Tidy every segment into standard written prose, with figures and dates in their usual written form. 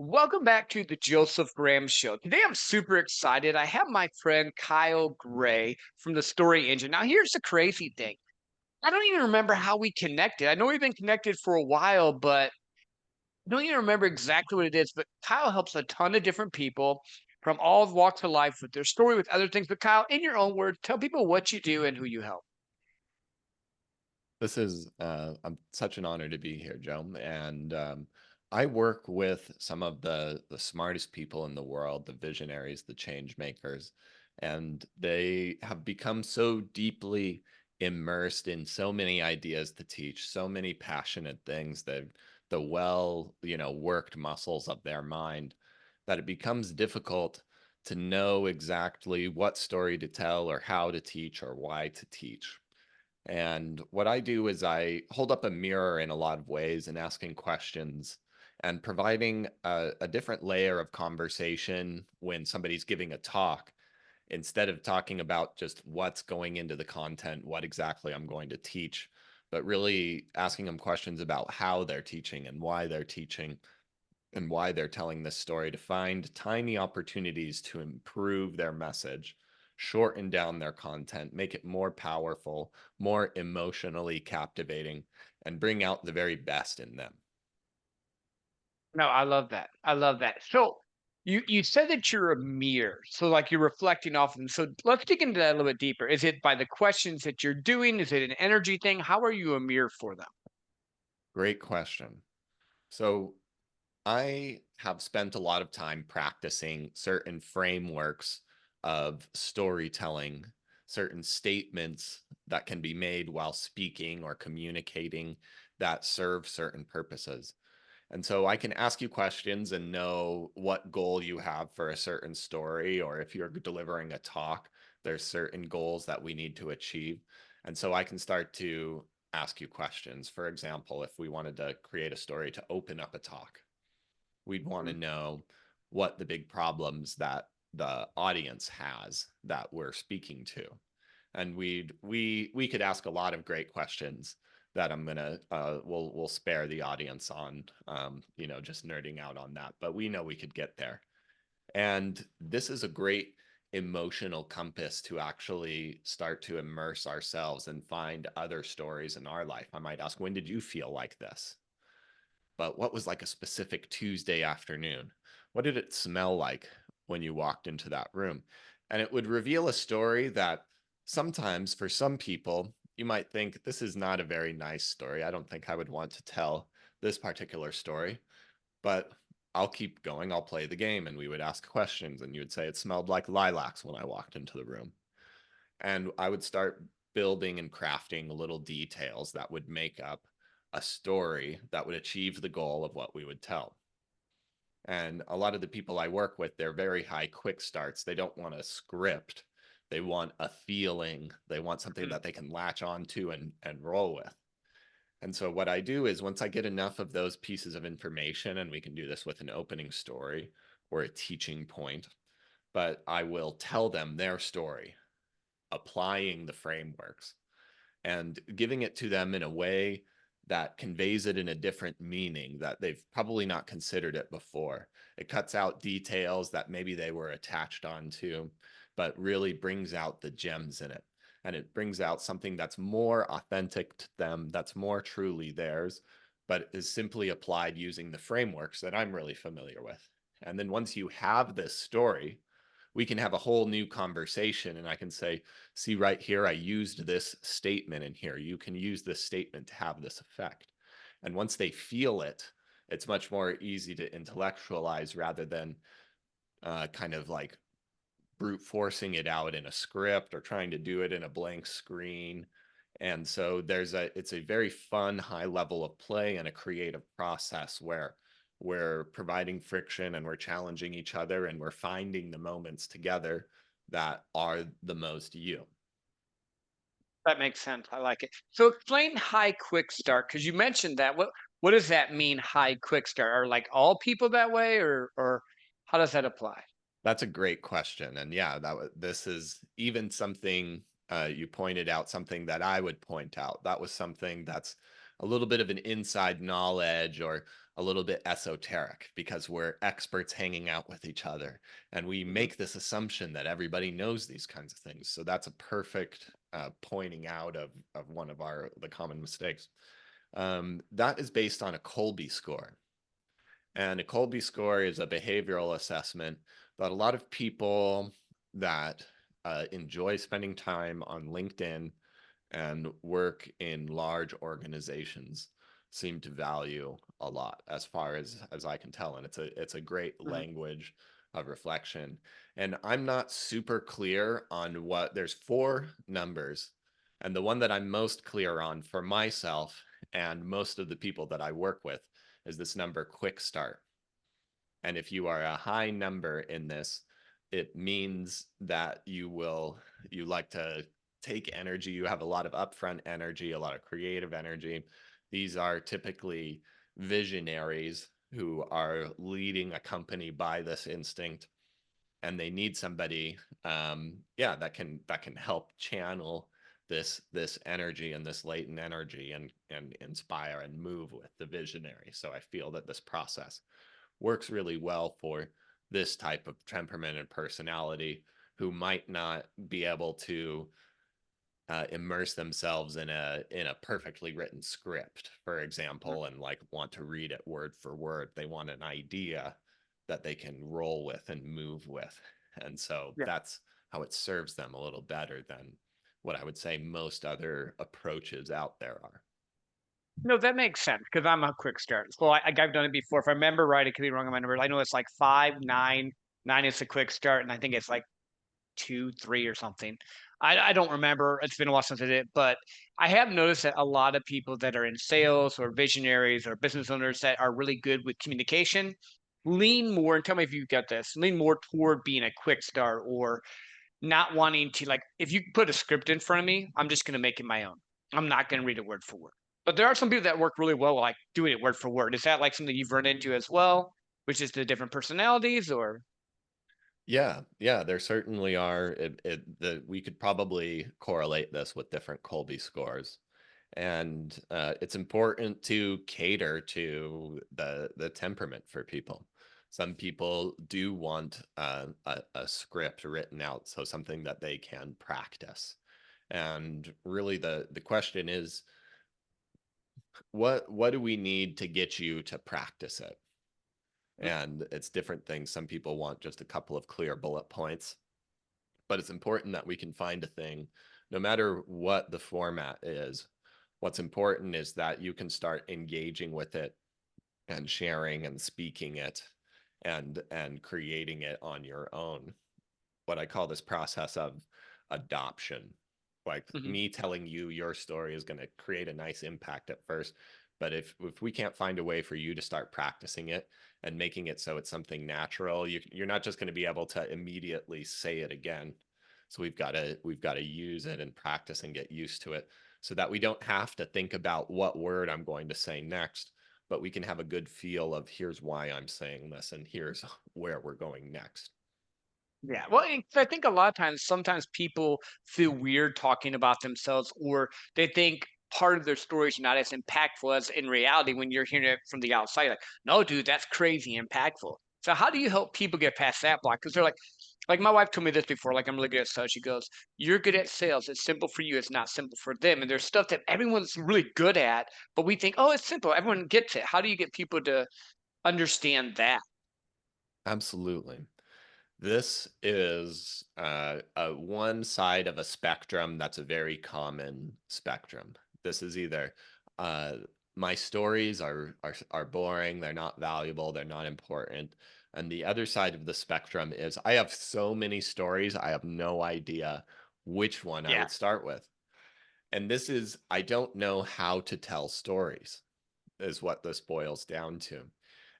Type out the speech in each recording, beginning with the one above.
Welcome back to the Joseph Graham Show. Today I'm super excited. I have my friend Kyle Gray from the Story Engine. Now, here's the crazy thing. I don't even remember how we connected. I know we've been connected for a while, but I don't even remember exactly what it is. But Kyle helps a ton of different people from all walks of life with their story, with other things. But Kyle, in your own words, tell people what you do and who you help. I'm such an honor to be here, Joe. And I work with some of the smartest people in the world, the visionaries, the change makers, and they have become so deeply immersed in so many ideas to teach, so many passionate things that the worked muscles of their mind that it becomes difficult to know exactly what story to tell or how to teach or why to teach. And what I do is I hold up a mirror in a lot of ways and asking questions and providing a different layer of conversation when somebody's giving a talk instead of talking about just what's going into the content, what exactly I'm going to teach, but really asking them questions about how they're teaching and why they're telling this story to find tiny opportunities to improve their message, shorten down their content, make it more powerful, more emotionally captivating, and bring out the very best in them. No, I love that. I love that. So you said that you're a mirror. So like you're reflecting off them. So let's dig into that a little bit deeper. Is it by the questions that you're doing? Is it an energy thing? How are you a mirror for them? Great question. So, I have spent a lot of time practicing certain frameworks of storytelling, certain statements that can be made while speaking or communicating that serve certain purposes. And so I can ask you questions and know what goal you have for a certain story, or if you're delivering a talk, there's certain goals that we need to achieve. And so I can start to ask you questions. For example, if we wanted to create a story to open up a talk, we'd want to Mm. know what the big problems that the audience has that we're speaking to. And we could ask a lot of great questions that I'm gonna we'll spare the audience on just nerding out on that, but we know we could get there. And this is a great emotional compass to actually start to immerse ourselves and find other stories in our life. I might ask, when did you feel like this? But what was like a specific Tuesday afternoon? What did it smell like when you walked into that room? And it would reveal a story that sometimes for some people, you might think this is not a very nice story. I don't think I would want to tell this particular story, but I'll keep going. I'll play the game. And we would ask questions, and you would say it smelled like lilacs when I walked into the room. And I would start building and crafting little details that would make up a story that would achieve the goal of what we would tell. And a lot of the people I work with, they're very high quick starts. They don't want a script. They want a feeling. They want something Mm. that they can latch onto and roll with. And so what I do is once I get enough of those pieces of information, and we can do this with an opening story or a teaching point, but I will tell them their story, applying the frameworks and giving it to them in a way that conveys it in a different meaning that they've probably not considered it before. It cuts out details that maybe they were attached onto, but really brings out the gems in it. And it brings out something that's more authentic to them, that's more truly theirs, but is simply applied using the frameworks that I'm really familiar with. And then once you have this story, we can have a whole new conversation. And I can say, see right here, I used this statement in here. You can use this statement to have this effect. And once they feel it, it's much more easy to intellectualize rather than kind of like brute forcing it out in a script or trying to do it in a blank screen. And so it's a very fun high level of play and a creative process where we're providing friction and we're challenging each other and we're finding the moments together that are the most you. That makes sense. I like it. So explain high quick start because you mentioned that. What does that mean? High quick start? Are like all people that way, or how does that apply? That's a great question. And yeah, this is even something you pointed out, something that I would point out. That was something that's a little bit of an inside knowledge or a little bit esoteric because we're experts hanging out with each other and we Mhm. make this assumption that everybody knows these kinds of things. So that's a perfect pointing out of one of the common mistakes. That is based on a Colby score. And a Colby score is a behavioral assessment that a lot of people that enjoy spending time on LinkedIn and work in large organizations seem to value a lot as far as I can tell. And it's a great Mhm. language of reflection. And I'm not super clear on what there's four numbers. And the one that I'm most clear on for myself and most of the people that I work with is this number quick start. And if you are a high number in this, it means that you like to take energy. You have a lot of upfront energy, a lot of creative energy. These are typically visionaries who are leading a company by this instinct, and they need somebody, yeah, that can help channel this energy and this latent energy and inspire and move with the visionary. So I feel that this process works really well for this type of temperament and personality who might not be able to immerse themselves in a perfectly written script, for Mhm. example, and like want to read it word for word. They want an idea that they can roll with and move with. And so Yeah. that's how it serves them a little better than what I would say most other approaches out there are. No, that makes sense because I'm a quick start. So I've done it before. If I remember right, it could be wrong on my numbers. I know it's like 5, 9. 9 is a quick start, and I think it's like 2, 3 or something. I don't remember. It's been a while since I did, but I have noticed that a lot of people that are in sales or visionaries or business owners that are really good with communication lean more, and tell me if you get this, lean more toward being a quick start or not wanting to like if you put a script in front of me, I'm just gonna make it my own. I'm not gonna read it word for word. But there are some people that work really well like doing it word for word. Is that like something you've run into as well? Which is the different personalities or Yeah, yeah, there certainly are. We could probably correlate this with different Colby scores, and it's important to cater to the temperament for people. Some people do want a script written out, so something that they can practice. And really, the question is, what do we need to get you to practice it? mm, And it's different things. Some people want just a couple of clear bullet points, but it's important that we can find a thing no matter what the format is. What's important is that you can start engaging with it and sharing and speaking it and creating it on your own. What I call this process of adoption. Like mhm. me telling you your story is going to create a nice impact at first, but if we can't find a way for you to start practicing it and making it so it's something natural, you're not just going to be able to immediately say it again. So we've got to use it and practice and get used to it so that we don't have to think about what word I'm going to say next, but we can have a good feel of here's why I'm saying this and here's where we're going next. Yeah, well, and I think a lot of times, sometimes people feel weird talking about themselves, or they think part of their story is not as impactful as in reality when you're hearing it from the outside. Like, no, dude, that's crazy impactful. So, how do you help people get past that block? Because they're like my wife told me this before. Like, I'm really good at sales. She goes, "You're good at sales. It's simple for you. It's not simple for them." And there's stuff that everyone's really good at, but we think, "Oh, it's simple. Everyone gets it." How do you get people to understand that? Absolutely. This is one side of a spectrum that's a very common spectrum. This is either uh, my stories are boring, they're not valuable, they're not important. And the other side of the spectrum is I have so many stories, I have no idea which one I Yeah. would start with. And this is, I don't know how to tell stories is what this boils down to.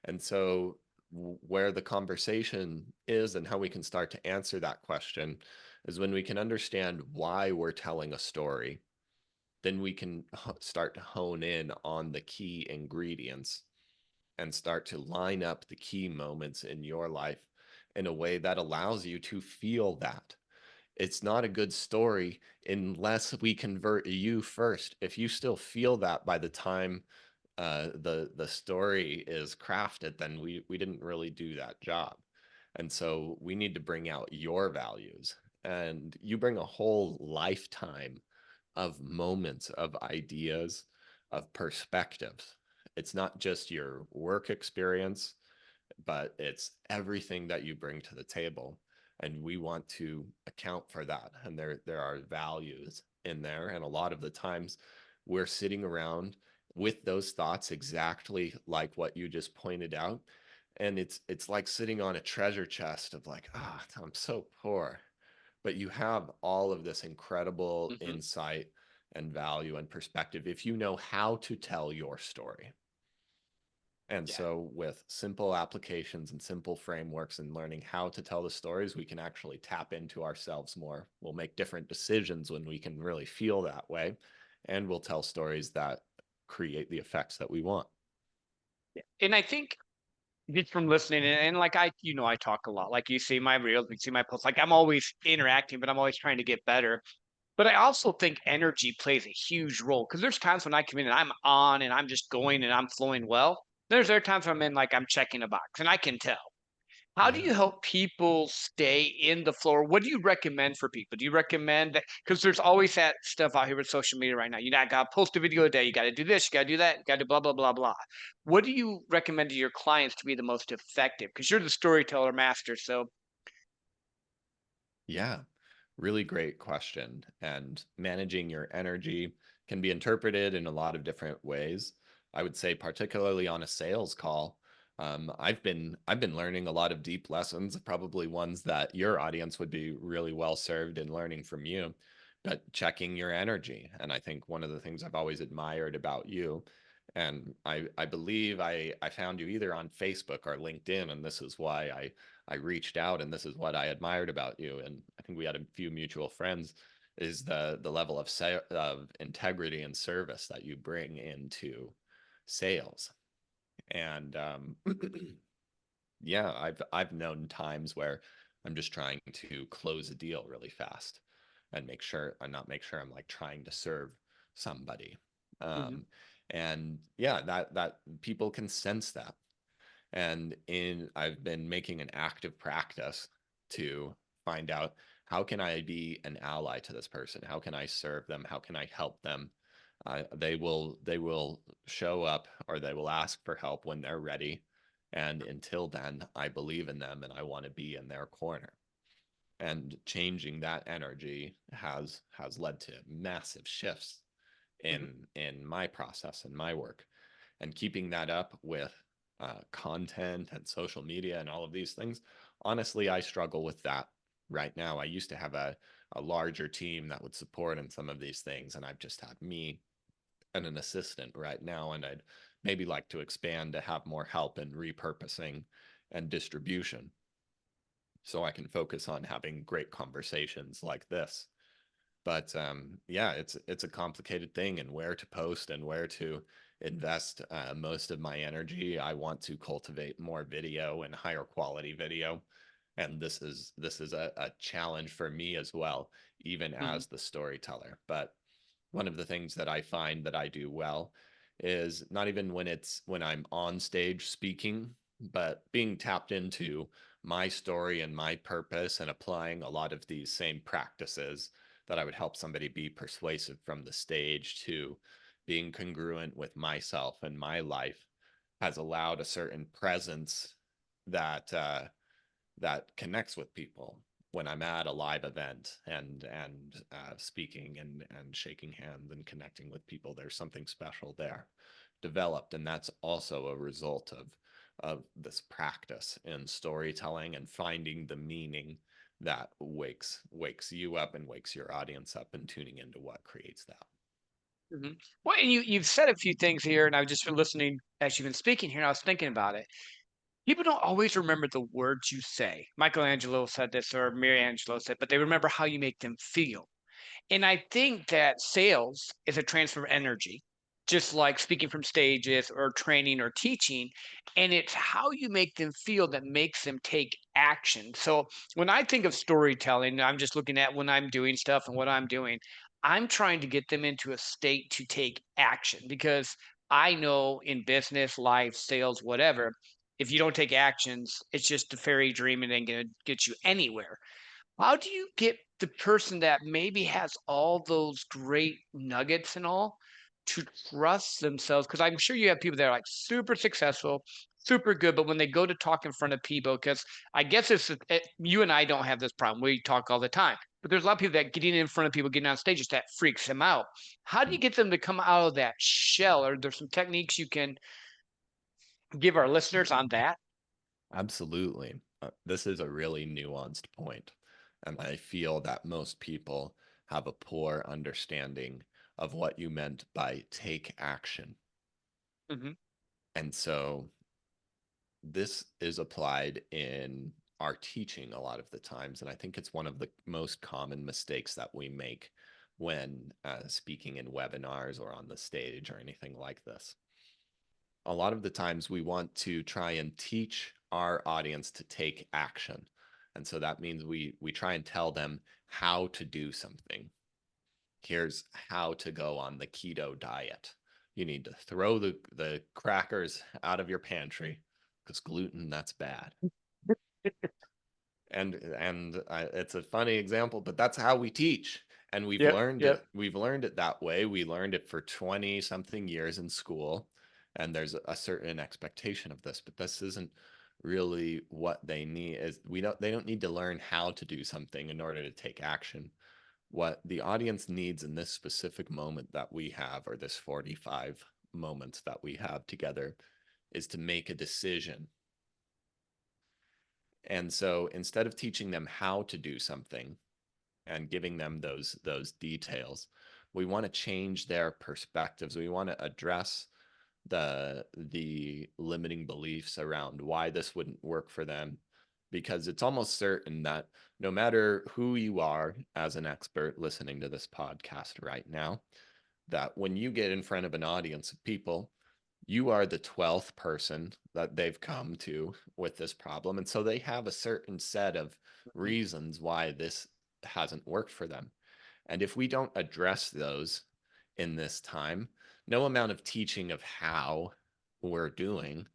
And so, where the conversation is and how we can start to answer that question is when we can understand why we're telling a story, then we can start to hone in on the key ingredients and start to line up the key moments in your life in a way that allows you to feel that. it's not a good story unless we convert you first. If you still feel that by the time the story is crafted, then we didn't really do that job. And so we need to bring out your values. And you bring a whole lifetime of moments, of ideas, of perspectives. It's not just your work experience, but it's everything that you bring to the table. And we want to account for that. And there are values in there. And a lot of the times we're sitting around with those thoughts exactly like what you just pointed out. And it's like sitting on a treasure chest of like, ah, oh, I'm so poor. But you have all of this incredible Hmm. insight and value and perspective if you know how to tell your story. And Yeah. so, with simple applications and simple frameworks and learning how to tell the stories, we can actually tap into ourselves more. We'll make different decisions when we can really feel that way. And we'll tell stories that create the effects that we want. And I think just from listening and like I talk a lot. Like you see my reels, you see my posts. Like I'm always interacting, but I'm always trying to get better. But I also think energy plays a huge role because there's times when I come in and I'm on and I'm just going and I'm flowing well. There are times when I'm in like I'm checking a box and I can tell. How do Yeah. you help people stay in the flow? What do you recommend for people? Do you recommend that? Because there's always that stuff out here with social media right now. You got to post a video a day. You got to do this. You got to do that. You got to blah, blah, blah, blah. What do you recommend to your clients to be the most effective? Because you're the storyteller master. So, Yeah, really great question. And managing your energy can be interpreted in a lot of different ways. I would say, particularly on a sales call, I've been learning a lot of deep lessons, probably ones that your audience would be really well served in learning from you. But checking your energy, and I think one of the things I've always admired about you, and I believe I found you either on Facebook or LinkedIn, and this is why I reached out, and this is what I admired about you. And I think we had a few mutual friends. Is the level of of integrity and service that you bring into sales. And yeah, I've known times where I'm just trying to close a deal really fast and make sure I'm like trying to serve somebody. mhm, Um, and yeah, that people can sense that. And in I've been making an active practice to find out how can I be an ally to this person? How can I serve them? How can I help them? They will show up or they will ask for help when they're ready. And until then, I believe in them and I want to be in their corner. And changing that energy has led to massive shifts mhm, in my process and my work, and keeping that up with content and social media and all of these things. Honestly, I struggle with that right now. I used to have a larger team that would support in some of these things, and I've just had me and an assistant right now, and I'd maybe like to expand to have more help in repurposing and distribution so I can focus on having great conversations like this. But yeah, it's a complicated thing, and where to post and where to invest most of my energy. I want to cultivate more video and higher quality video, and this is a challenge for me as well, even mhm, as the storyteller. But one of the things that I find that I do well is not even when I'm on stage speaking, but being tapped into my story and my purpose and applying a lot of these same practices that I would help somebody be persuasive from the stage to being congruent with myself and my life has allowed a certain presence that that connects with people when I'm at a live event and speaking and shaking hands and connecting with people. There's something special there developed, and that's also a result of this practice in storytelling and finding the meaning that wakes you up and wakes your audience up and tuning into what creates that. mhm. Well, and you've said a few things here, and I've just been listening as you've been speaking here, and I was thinking about it. People don't always remember the words you say. Michelangelo said this, or Mary Angelo said, but they remember how you make them feel. And I think that sales is a transfer of energy, just like speaking from stages or training or teaching. And it's how you make them feel that makes them take action. So when I think of storytelling, I'm just looking at when I'm doing stuff and what I'm doing. I'm trying to get them into a state to take action because I know in business, life, sales, whatever, if you don't take actions, it's just a fairy dream and ain't gonna get you anywhere. How do you get the person that maybe has all those great nuggets and all to trust themselves? Because I'm sure you have people that are like super successful, super good, but when they go to talk in front of people, because I guess you and I don't have this problem. We talk all the time, but there's a lot of people that getting in front of people, getting on stages, that freaks them out. How do you Mm. get them to come out of that shell? Or there's some techniques you can give our listeners on that? Absolutely. This is a really nuanced point, and I feel that most people have a poor understanding of what you meant by take action. Hmm. And so this is applied in our teaching a lot of the times, and I think it's one of the most common mistakes that we make when speaking in webinars or on the stage or anything like this. A lot of the times we want to try and teach our audience to take action, and so that means we try and tell them how to do something. Here's how to go on the keto diet. You need to throw the crackers out of your pantry because gluten, that's bad. And it's a funny example, but that's how we teach, and Yep. Yep. we've learned it that way. We learned it for 20 something years in school, and there's a certain expectation of this, but this isn't really what they need. Is we don't They don't need to learn how to do something in order to take action. What the audience needs in this specific moment that we have, or this 45 moments that we have together, is to make a decision. And so instead of teaching them how to do something and giving them those details, we want to change their perspectives. We want to address the limiting beliefs around why this wouldn't work for them, because it's almost certain that no matter who you are as an expert listening to this podcast right now, that when you get in front of an audience of people, you are the 12th person that they've come to with this problem. And so they have a certain set of Mhm. reasons why this hasn't worked for them. And if we don't address those in this time, no amount of teaching of how we're doing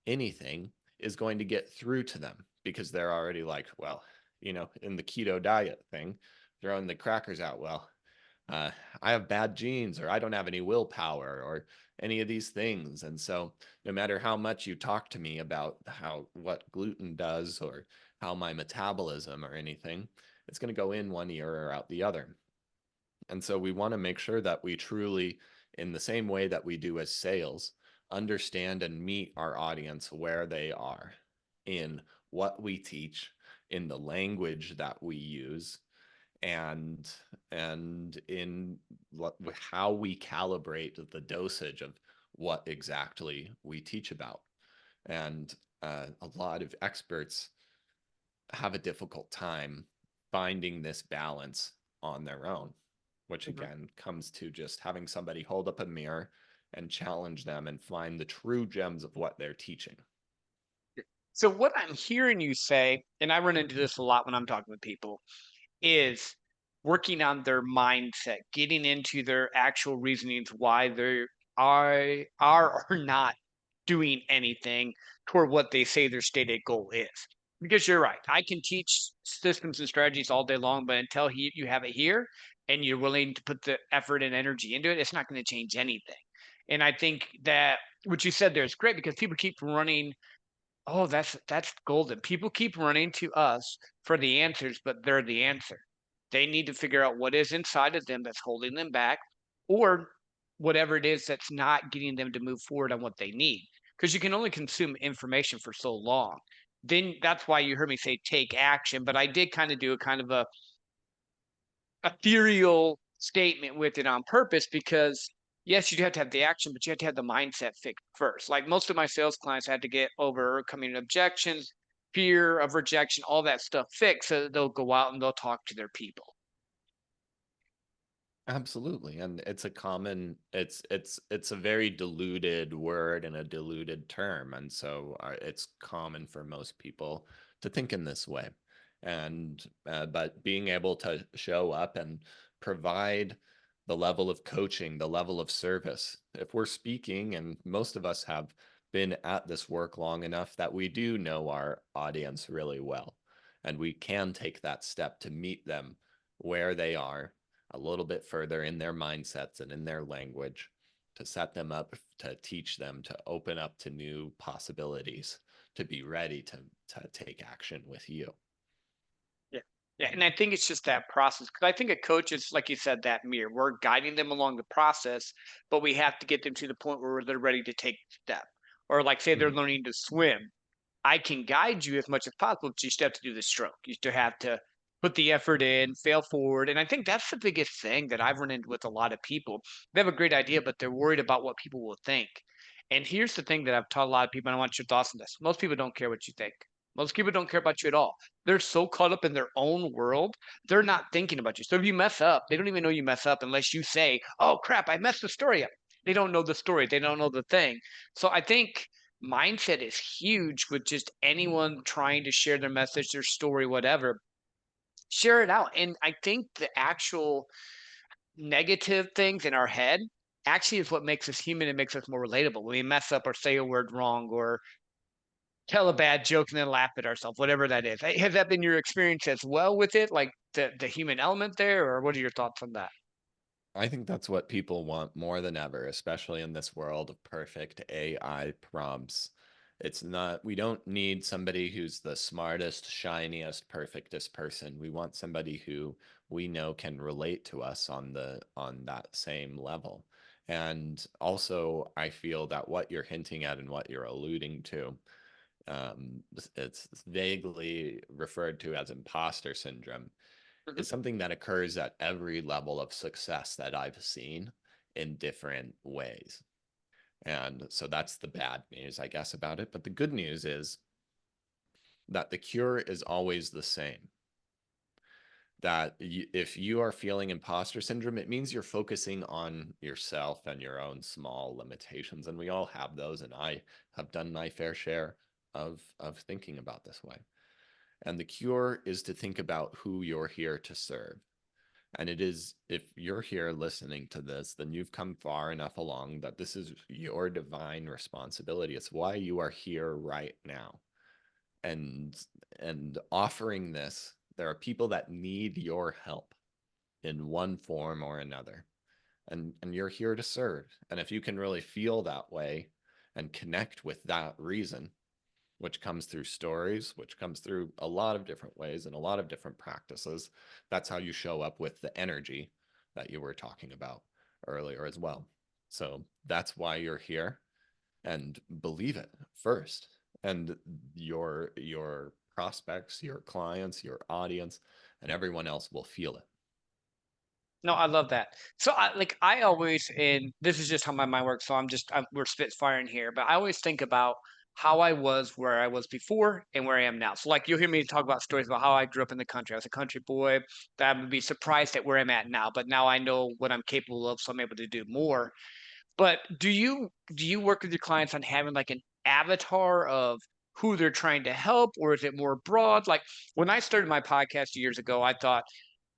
anything is going to get through to them, because they're already like, well, in the keto diet thing, throwing the crackers out, well, uh, I have bad genes, or I don't have any willpower, or any of these things. And so no matter how much you talk to me about what gluten does, or how my metabolism or anything, it's going to go in one ear or out the other. And so we want to make sure that we truly, in the same way that we do as sales, understand and meet our audience where they are in what we teach, in the language that we use, and in how we calibrate the dosage of what exactly we teach about. And a lot of experts have a difficult time finding this balance on their own, which Mhm. again comes to just having somebody hold up a mirror and challenge them and find the true gems of what they're teaching. So what I'm hearing you say, and I run into this a lot when I'm talking with people, is working on their mindset, getting into their actual reasonings why they are or not doing anything toward what they say their stated goal is. Because you're right, I can teach systems and strategies all day long, but until you have it here and you're willing to put the effort and energy into it, it's not going to change anything. And I think that what you said there is great because people keep running. Oh, that's golden. People keep running to us for the answers, but they're the answer. They need to figure out what is inside of them that's holding them back, or whatever it is that's not getting them to move forward on what they need. Because you can only consume information for so long. Then that's why you heard me say take action. But I did kind of do a kind of a ethereal statement with it on purpose because yes, you have to have the action, but you have to have the mindset fixed first. Like most of my sales clients had to get over coming objections, fear of rejection, all that stuff fixed so that they'll go out and they'll talk to their people. Absolutely. And it's a common it's a very diluted word and a diluted term. And so it's common for most people to think in this way. And but being able to show up and provide the level of coaching, the level of service. If we're speaking, and most of us have been at this work long enough that we do know our audience really well, and we can take that step to meet them where they are a little bit further in their mindsets and in their language, to set them up, to teach them, to open up to new possibilities, to be ready to take action with you. Yeah. Yeah. And I think it's just that process because I think a coach is, like you said, that mirror. We're guiding them along the process, but we have to get them to the point where they're ready to take the step. Or, like, say they're Mhm. learning to swim. I can guide you as much as possible, but you still have to do the stroke. You still have to put the effort in, fail forward. And I think that's the biggest thing that I've run into with a lot of people. They have a great idea, but they're worried about what people will think. And here's the thing that I've taught a lot of people, and I want your thoughts on this. Most people don't care what you think. Most people don't care about you at all. They're so caught up in their own world, they're not thinking about you. So if you mess up, they don't even know you mess up unless you say, "Oh crap, I messed the story up." They don't know the story. They don't know the thing. So I think mindset is huge with just anyone trying to share their message, their story, whatever. Share it out. And I think the actual negative things in our head actually is what makes us human and makes us more relatable. When we mess up or say a word wrong or tell a bad joke and then laugh at ourselves, whatever that is. Has that been your experience as well with it? Like the human element there, or what are your thoughts on that? I think that's what people want more than ever, especially in this world of perfect AI prompts. It's not, we don't need somebody who's the smartest, shiniest, perfectest person. We want somebody who we know can relate to us on that same level. And also, I feel that what you're hinting at and what you're alluding to, it's vaguely referred to as imposter syndrome, Mhm. is something that occurs at every level of success that I've seen in different ways. And so that's the bad news, I guess, about it. But the good news is that the cure is always the same. That if you are feeling imposter syndrome, it means you're focusing on yourself and your own small limitations. And we all have those. And I have done my fair share of thinking about this way. And the cure is to think about who you're here to serve. And it is, if you're here listening to this, then you've come far enough along that this is your divine responsibility. It's why you are here right now. And offering this, there are people that need your help in one form or another. And you're here to serve. And if you can really feel that way and connect with that reason, which comes through stories, which comes through a lot of different ways and a lot of different practices. That's how you show up with the energy that you were talking about earlier as well. So that's why you're here, and believe it first. And your prospects, your clients, your audience, and everyone else will feel it. No, I love that. So I always, and this is just how my mind works. So we're spitfiring here, but I always think about how I was where I was before and where I am now. So like you'll hear me talk about stories about how I grew up in the country. I was a country boy. That I would be surprised at where I'm at now, but now I know what I'm capable of, so I'm able to do more. But do you work with your clients on having like an avatar of who they're trying to help, or is it more broad? Like when I started my podcast years ago, I thought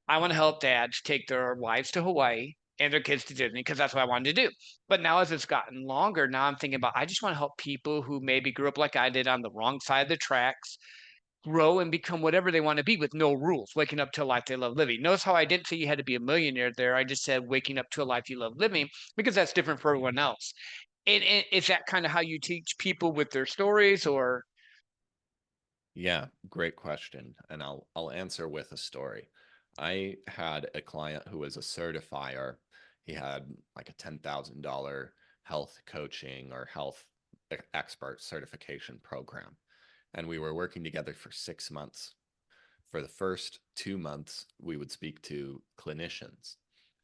I want to help dads take their wives to Hawaii and their kids to Disney because that's what I wanted to do. But now, as it's gotten longer, now I'm thinking about I just want to help people who maybe grew up like I did on the wrong side of the tracks grow and become whatever they want to be with no rules, waking up to a life they love living. Notice how I didn't say you had to be a millionaire there. I just said waking up to a life you love living because that's different for everyone else. And is that kind of how you teach people with their stories or? Yeah, great question. And I'll answer with a story. I had a client who was a certifier. He had like a $10,000 health coaching or health expert certification program. And we were working together for 6 months. For the first 2 months, we would speak to clinicians,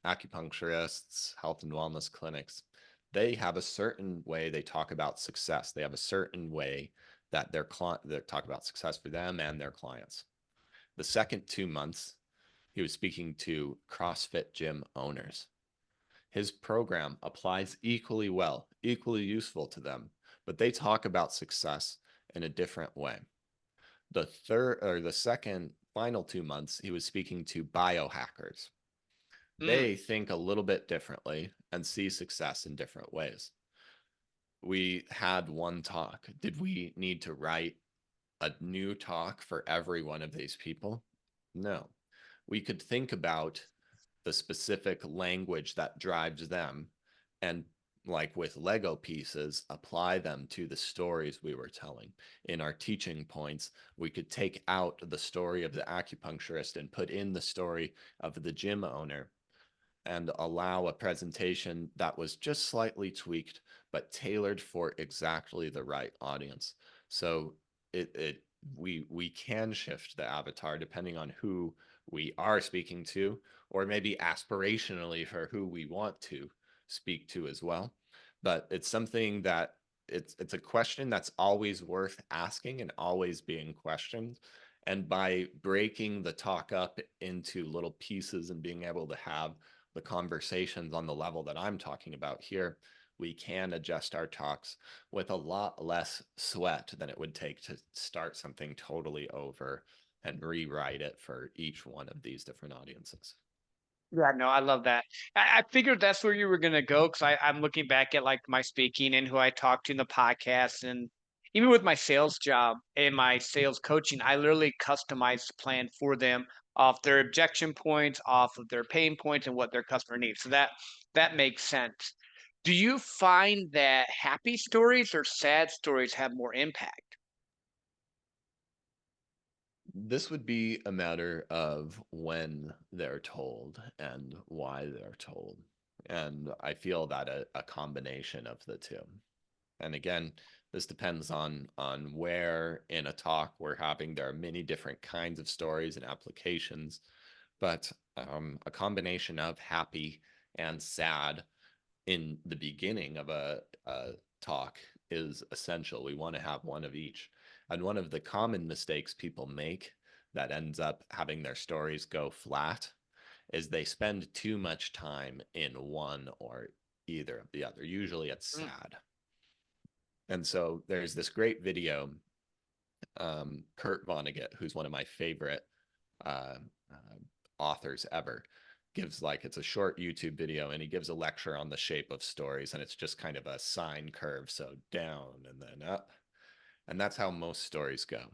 acupuncturists, health and wellness clinics. They have a certain way they talk about success. They have a certain way that they talk about success for them and their clients. The second 2 months, He was speaking to CrossFit gym owners. His program applies equally well, equally useful to them, but they talk about success in a different way. The second final 2 months, he was speaking to biohackers. Mm, They think a little bit differently and see success in different ways. We had one talk. Did we need to write a new talk for every one of these people? No. We could think about the specific language that drives them and, like with Lego pieces, apply them to the stories we were telling. In our teaching points, we could take out the story of the acupuncturist and put in the story of the gym owner and allow a presentation that was just slightly tweaked but tailored for exactly the right audience. So it we can shift the avatar depending on who we are speaking to, or maybe aspirationally for who we want to speak to as well. But it's something that it's a question that's always worth asking and always being questioned. And by breaking the talk up into little pieces and being able to have the conversations on the level that I'm talking about here, we can adjust our talks with a lot less sweat than it would take to start something totally over and rewrite it for each one of these different audiences. yeah, no, I love that. I figured that's where you were gonna go because I'm looking back at like my speaking and who I talked to in the podcast, and even with my sales job and my sales coaching, I literally customized the plan for them off their objection points, off of their pain points, and what their customer needs. So that makes sense. Do you find that happy stories or sad stories have more impact? This would be a matter of when they're told and why they're told. And I feel that a combination of the two. And again, this depends on where in a talk we're having. There are many different kinds of stories and applications, but a combination of happy and sad in the beginning of a talk is essential. We want to have one of each. And one of the common mistakes people make that ends up having their stories go flat is they spend too much time in one or either of the other. Usually it's Mm, sad. And so there's this great video, Kurt Vonnegut, who's one of my favorite uh, authors ever, gives like it's a short YouTube video and he gives a lecture on the shape of stories and it's just kind of a sine curve, so down and then up. And that's how most stories go.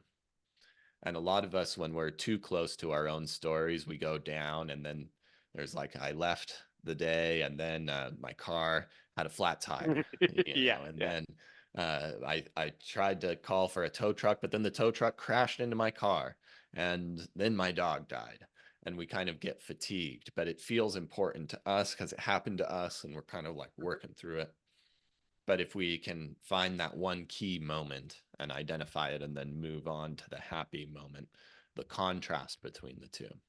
And a lot of us, when we're too close to our own stories, we go down and then there's like, I left the day and then my car had a flat tire, yeah, and yeah. then I tried to call for a tow truck, but then the tow truck crashed into my car and then my dog died. And we kind of get fatigued, but it feels important to us because it happened to us and we're kind of like working through it. But if we can find that one key moment and identify it and then move on to the happy moment, the contrast between the two.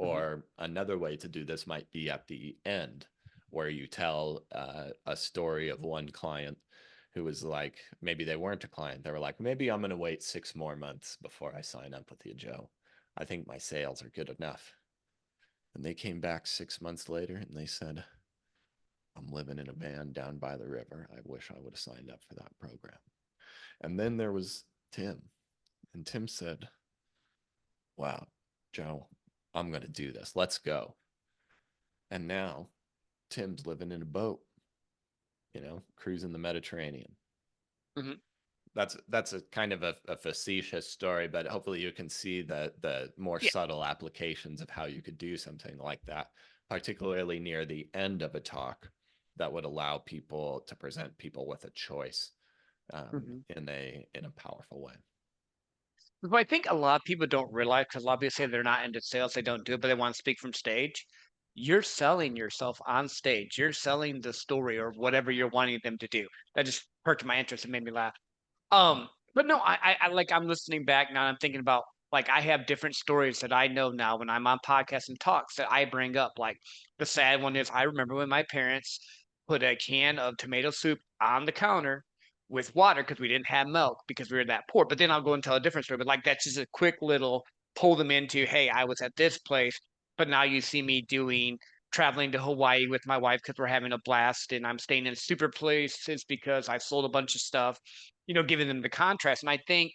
Mhm. Or another way to do this might be at the end, where you tell a story of one client who was like, maybe they weren't a client. They were like, maybe I'm going to wait 6 more months before I sign up with you, Joe. I think my sales are good enough. And they came back 6 months later and they said, I'm living in a van down by the river. I wish I would have signed up for that program. And then there was Tim. And Tim said, wow, Joe, I'm going to do this. Let's go. And now Tim's living in a boat, cruising the Mediterranean. Mhm. That's a kind of a facetious story, but hopefully you can see the more Yeah. subtle applications of how you could do something like that, particularly near the end of a talk that would allow people to present people with a choice Mhm. in a powerful way. But I think a lot of people don't realize because a lot of people say they're not into sales, they don't do it, but they want to speak from stage. You're selling yourself on stage. You're selling the story or whatever you're wanting them to do. That just perked my interest and made me laugh. But no, I like I'm listening back now and I'm thinking about like I have different stories that I know now when I'm on podcasts and talks that I bring up. Like the sad one is I remember when my parents put a can of tomato soup on the counter with water because we didn't have milk because we were that poor. But then I'll go and tell a different story. But like that's just a quick little pull them into, hey, I was at this place. But now you see me doing traveling to Hawaii with my wife because we're having a blast and I'm staying in super places because I sold a bunch of stuff, giving them the contrast. And I think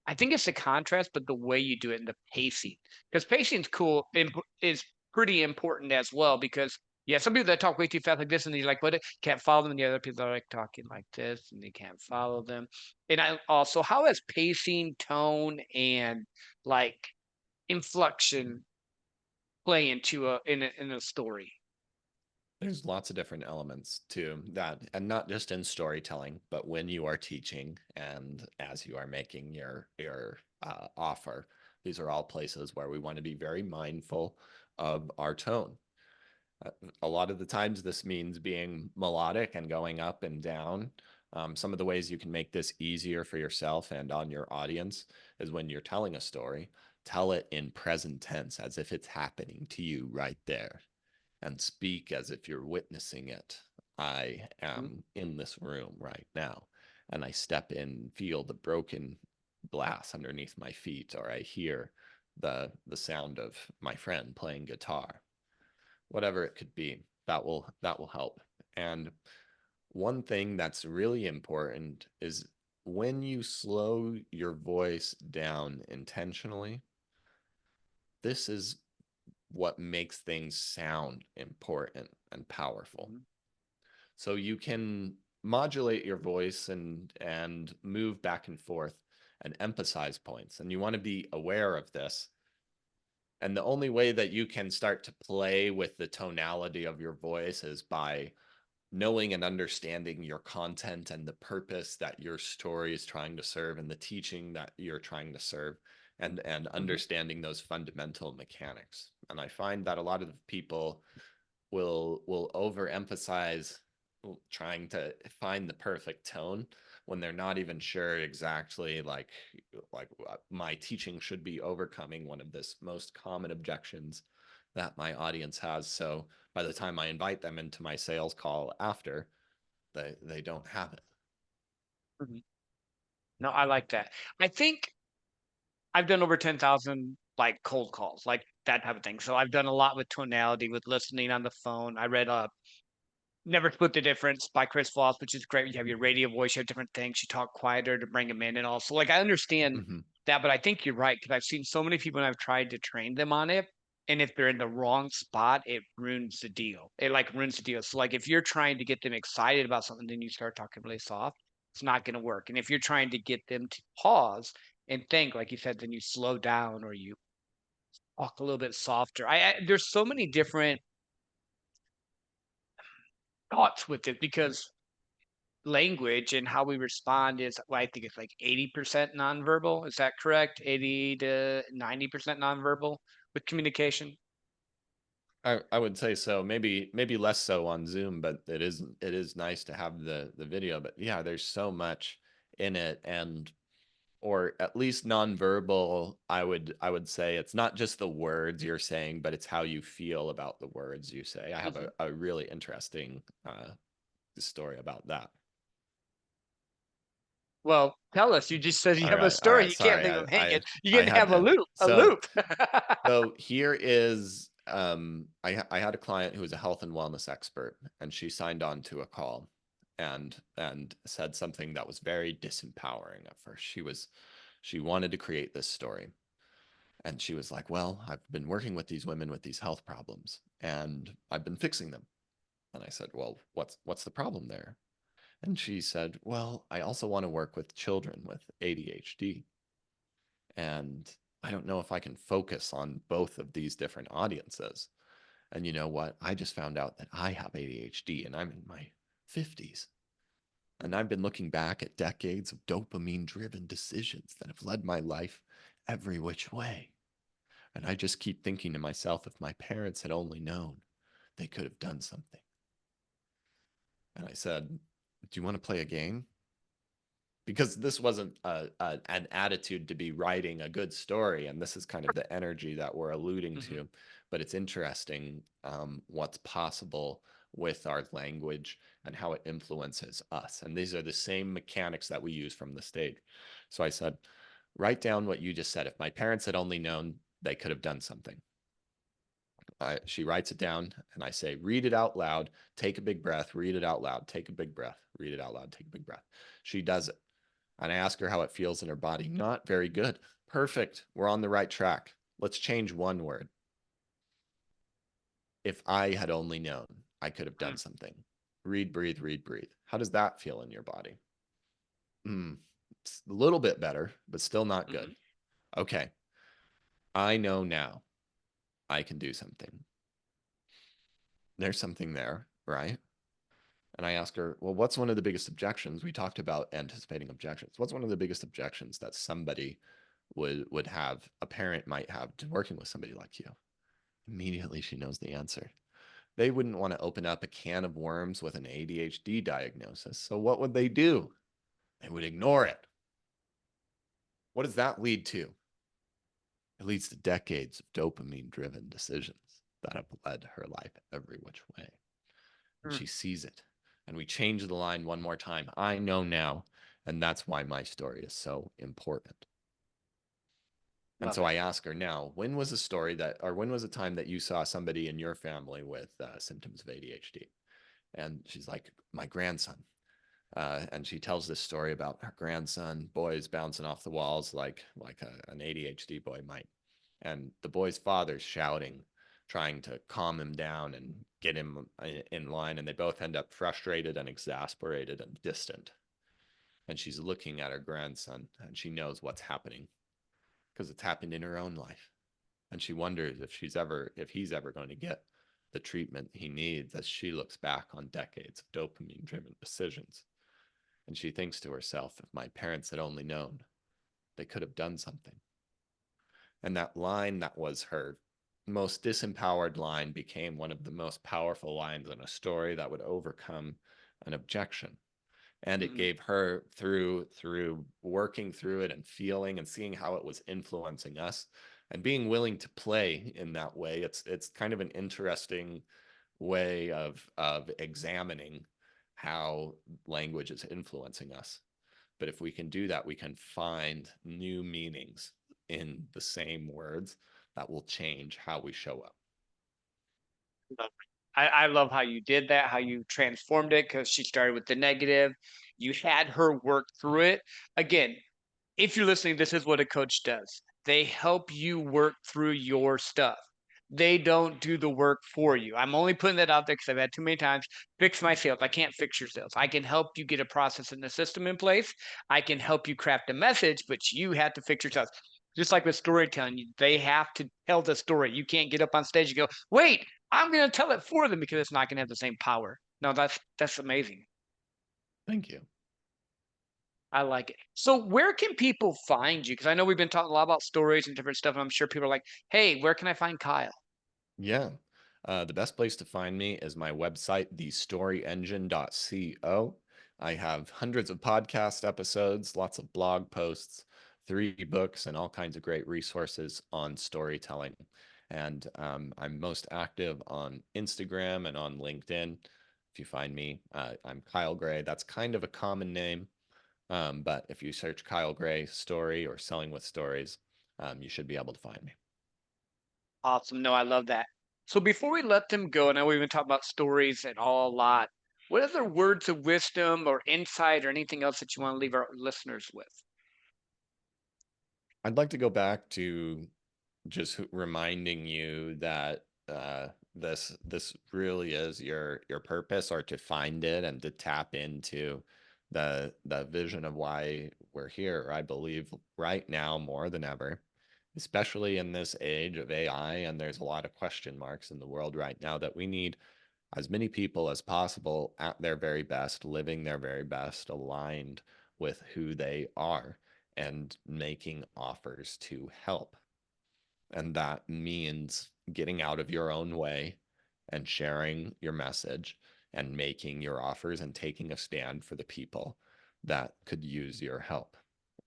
it's the contrast, but the way you do it and the pacing. Because pacing's cool is pretty important as well because yeah, some people that talk way too fast like this and you're like, what can't follow them, and the other people are like talking like this and they can't follow them. And I also how has pacing, tone, and like inflection play into a story. There's lots of different elements to that, and not just in storytelling, but when you are teaching and as you are making your offer. These are all places where we want to be very mindful of our tone. A lot of the times, this means being melodic and going up and down. Some of the ways you can make this easier for yourself and on your audience is when you're telling a story, tell it in present tense as if it's happening to you right there, and speak as if you're witnessing it. I Mhm, am in this room right now, and I step in, feel the broken glass underneath my feet, or I hear the sound of my friend playing guitar. Whatever it could be, that will help. And one thing that's really important is when you slow your voice down intentionally, this is what makes things sound important and powerful. mhm, So you can modulate your voice and move back and forth and emphasize points. And you want to be aware of this. And the only way that you can start to play with the tonality of your voice is by knowing and understanding your content and the purpose that your story is trying to serve and the teaching that you're trying to serve, and mhm. understanding those fundamental mechanics. And I find that a lot of people will overemphasize trying to find the perfect tone when they're not even sure exactly like my teaching should be overcoming one of this most common objections that my audience has. So by the time I invite them into my sales call after, they don't have it. Mhm. No, I like that. I think I've done over 10,000 like cold calls, like that type of thing. So I've done a lot with tonality, with listening on the phone. I read Never Split the Difference by Chris Voss, which is great. You have your radio voice, you have different things. You talk quieter to bring them in, and also like I understand Mm-hmm. that, but I think you're right because I've seen so many people and I've tried to train them on it, and if they're in the wrong spot, it ruins the deal. It like ruins the deal. So like if you're trying to get them excited about something, then you start talking really soft. It's not going to work. And if you're trying to get them to pause and think, like you said, then you slow down or you talk a little bit softer. There's so many different thoughts with it because language and how we respond is well, I think it's like 80% nonverbal. Is that correct? 80 to 90% nonverbal with communication? I would say so. Maybe less so on Zoom, but it is nice to have the video. But yeah, there's so much in it, and or at least nonverbal. I would say it's not just the words you're saying, but it's how you feel about the words you say. I have Mhm. a really interesting story about that. Well, tell us. You just said you have a All story. right. You can't Sorry, leave them hanging. You I can had have a to. loop. A So loop. so here is I had a client who was a health and wellness expert, and she signed on to a call and said something that was very disempowering at first. She wanted to create this story, and she was like, "Well, I've been working with these women with these health problems, and I've been fixing them." And I said, "Well, what's the problem there?" And she said, "Well, I also want to work with children with ADHD, and I don't know if I can focus on both of these different audiences. And you know what? I just found out that I have ADHD and I'm in my 50s. And I've been looking back at decades of dopamine driven decisions that have led my life every which way. And I just keep thinking to myself, if my parents had only known, they could have done something." And I said, "Do you want to play a game?" Because this wasn't an attitude to be writing a good story, and this is kind of the energy that we're alluding Mhm. to. But it's interesting what's possible with our language and how it influences us, and these are the same mechanics that we use from the stage. So I said, write down what you just said. If my parents had only known, they could have done something. She writes it down, and I say, read it out loud, take a big breath, read it out loud, take a big breath, read it out loud, take a big breath. She does it. And I ask her how it feels in her body. Not very good. Perfect. We're on the right track. Let's change one word. If I had only known, I could have done something. Read, breathe, read, breathe. How does that feel in your body? It's a little bit better, but still not Mm-hmm. good. Okay. I know now I can do something. There's something there, right? And I ask her, well, what's one of the biggest objections? We talked about anticipating objections. What's one of the biggest objections that somebody would have, a parent might have to working with somebody like you? Immediately she knows the answer. They wouldn't want to open up a can of worms with an ADHD diagnosis. So what would they do? They would ignore it. What does that lead to? It leads to decades of dopamine driven decisions that have led her life every which way. And Mm, she sees it. And we change the line one more time. I know now. And that's why my story is so important. And love so it. I ask her now, when was a story that, or when was a time that you saw somebody in your family with symptoms of ADHD? And she's like, my grandson. And she tells this story about her grandson, boys bouncing off the walls an ADHD boy might, and the boy's father's shouting, trying to calm him down and get him in line, and they both end up frustrated and exasperated and distant. And she's looking at her grandson, and she knows what's happening because it's happened in her own life, and she wonders if he's ever going to get the treatment he needs as she looks back on decades of dopamine driven decisions. And she thinks to herself, if my parents had only known, they could have done something. And that line that was her most disempowered line became one of the most powerful lines in a story that would overcome an objection. And it Mm-hmm. gave her, through working through it and feeling and seeing how it was influencing us and being willing to play in that way. It's kind of an interesting way of examining how language is influencing us. But if we can do that, we can find new meanings in the same words that will change how we show up. Love it. I love how you did that, how you transformed it because she started with the negative. You had her work through it. Again, if you're listening, this is what a coach does. They help you work through your stuff. They don't do the work for you. I'm only putting that out there because I've had too many times fix my sales. I can't fix your sales. I can help you get a process and a system in place. I can help you craft a message, but you have to fix yourself. Just like with storytelling, they have to tell the story. You can't get up on stage and go, wait, I'm going to tell it for them because it's not going to have the same power. No, that's amazing. Thank you. I like it. So where can people find you? Because I know we've been talking a lot about stories and different stuff, and I'm sure people are like, "Hey, where can I find Kyle?" Yeah. The best place to find me is my website, thestoryengine.co. I have hundreds of podcast episodes, lots of blog posts, 3 books, and all kinds of great resources on storytelling. And I'm most active on Instagram and on LinkedIn. If you find me, I'm Kyle Gray. That's kind of a common name. But if you search Kyle Gray story or selling with stories, you should be able to find me. Awesome. No, I love that. So before we let them go, I know we've been talking about stories and all a lot. What other words of wisdom or insight or anything else that you want to leave our listeners with? I'd like to go back to just reminding you that this really is your purpose, or to find it and to tap into the vision of why we're here. I believe right now more than ever, especially in this age of AI, and there's a lot of question marks in the world right now, that we need as many people as possible at their very best, living their very best, aligned with who they are, and making offers to help. And that means getting out of your own way and sharing your message and making your offers and taking a stand for the people that could use your help.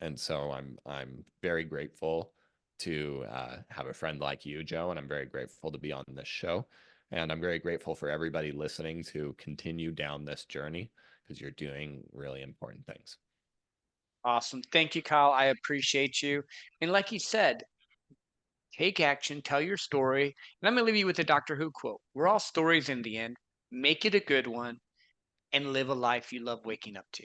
And so I'm very grateful to have a friend like you, Joe, and I'm very grateful to be on this show. And I'm very grateful for everybody listening to continue down this journey, because you're doing really important things. Awesome. Thank you, Kyle. I appreciate you. And like you said, Take action, tell your story. And I'm going to leave you with a Doctor Who quote. We're all stories in the end. Make it a good one and live a life you love waking up to.